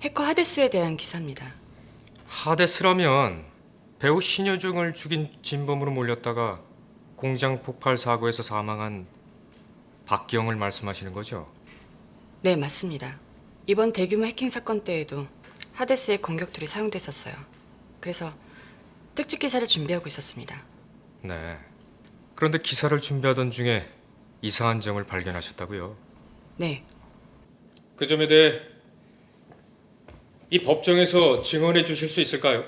해커 하데스에 대한 기사입니다. 하데스라면 배우 신여중을 죽인 진범으로 몰렸다가 공장 폭발 사고에서 사망한 박기영을 말씀하시는 거죠? 네, 맞습니다. 이번 대규모 해킹 사건 때에도 하데스의 공격툴이 사용됐었어요. 그래서 특집 기사를 준비하고 있었습니다. 네. 그런데 기사를 준비하던 중에 이상한 점을 발견하셨다고요? 네, 그 점에 대해 이 법정에서 증언해 주실 수 있을까요?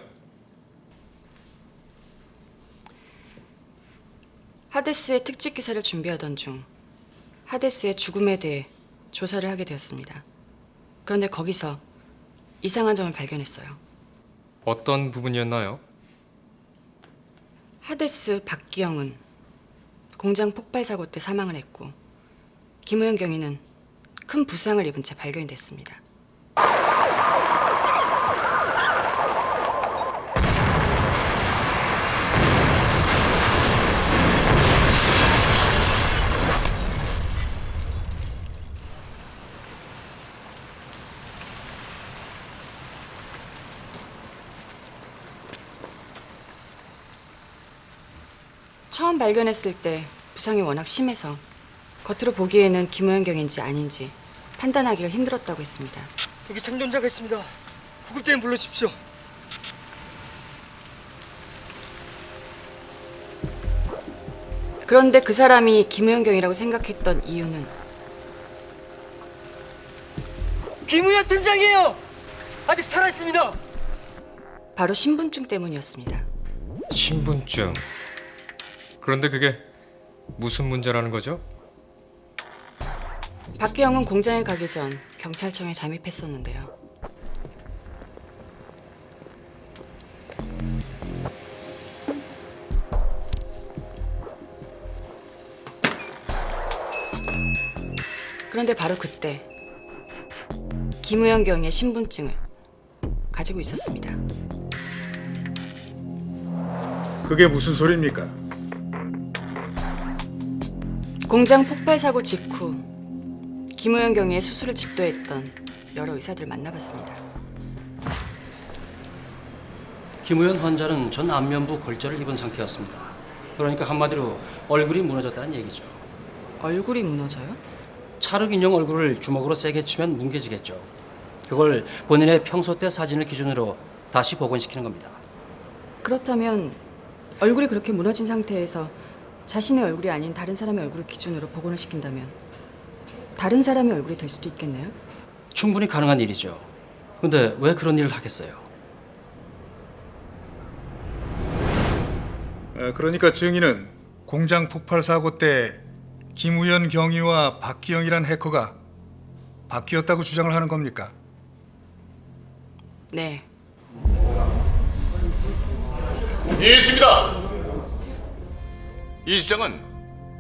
하데스의 특집 기사를 준비하던 중 하데스의 죽음에 대해 조사를 하게 되었습니다. 그런데 거기서 이상한 점을 발견했어요. 어떤 부분이었나요? 하데스 박기영은 공장 폭발 사고 때 사망을 했고 김우영 경위는 큰 부상을 입은 채 발견이 됐습니다. 처음 발견했을 때 부상이 워낙 심해서 겉으로 보기에는 김우영 경인지 아닌지 판단하기가 힘들었다고 했습니다. 여기 생존자가 있습니다. 구급대원 불러주십시오. 그런데 그 사람이 김우영 경이라고 생각했던 이유는 김우현 팀장이에요. 아직 살아있습니다. 바로 신분증 때문이었습니다. 신분증. 그런데 그게 무슨 문제라는 거죠? 박기영은 공장에 가기 전 경찰청에 잠입했었는데요. 그런데 바로 그때 김우영 경의 신분증을 가지고 있었습니다. 그게 무슨 소리입니까? 공장 폭발 사고 직후 김우영 경의 수술을 집도했던 여러 의사들을 만나봤습니다. 김우현 환자는 전 안면부 골절을 입은 상태였습니다. 그러니까 한마디로 얼굴이 무너졌다는 얘기죠. 얼굴이 무너져요? 찰흙 인형 얼굴을 주먹으로 세게 치면 뭉개지겠죠. 그걸 본인의 평소 때 사진을 기준으로 다시 복원시키는 겁니다. 그렇다면 얼굴이 그렇게 무너진 상태에서 자신의 얼굴이 아닌 다른 사람의 얼굴을 기준으로 복원을 시킨다면 다른 사람의 얼굴이 될 수도 있겠네요? 충분히 가능한 일이죠. 근데 왜 그런 일을 하겠어요? 그러니까 증인은 공장 폭발 사고 때 김우현 경위와 박기영이란 해커가 바뀌었다고 주장을 하는 겁니까? 네. 예, 있습니다. 이 주장은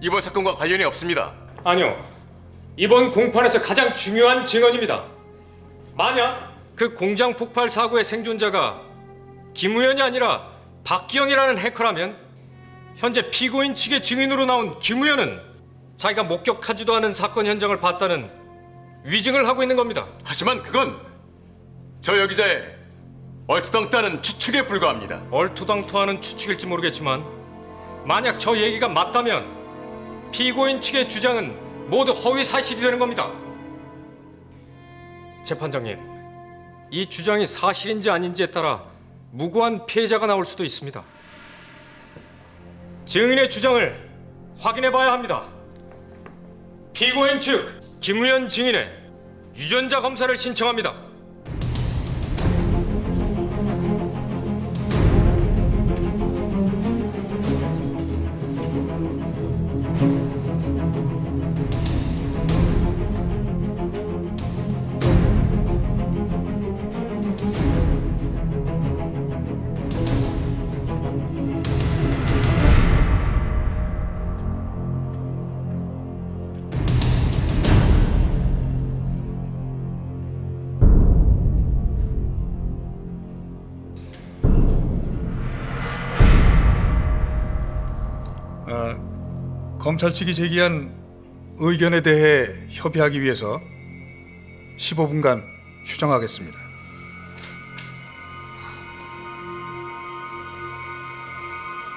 이번 사건과 관련이 없습니다. 아니요. 이번 공판에서 가장 중요한 증언입니다. 만약 그 공장 폭발 사고의 생존자가 김우현이 아니라 박기영이라는 해커라면 현재 피고인 측의 증인으로 나온 김우현은 자기가 목격하지도 않은 사건 현장을 봤다는 위증을 하고 있는 겁니다. 하지만 그건 저 여기자의 얼토당토하는 추측에 불과합니다. 얼토당토하는 추측일지 모르겠지만 만약 저 얘기가 맞다면 피고인 측의 주장은 모두 허위 사실이 되는 겁니다. 재판장님, 이 주장이 사실인지 아닌지에 따라 무고한 피해자가 나올 수도 있습니다. 증인의 주장을 확인해 봐야 합니다. 피고인 측 김우현 증인의 유전자 검사를 신청합니다. 검찰 측이 제기한 의견에 대해 협의하기 위해서 15분간 휴정하겠습니다.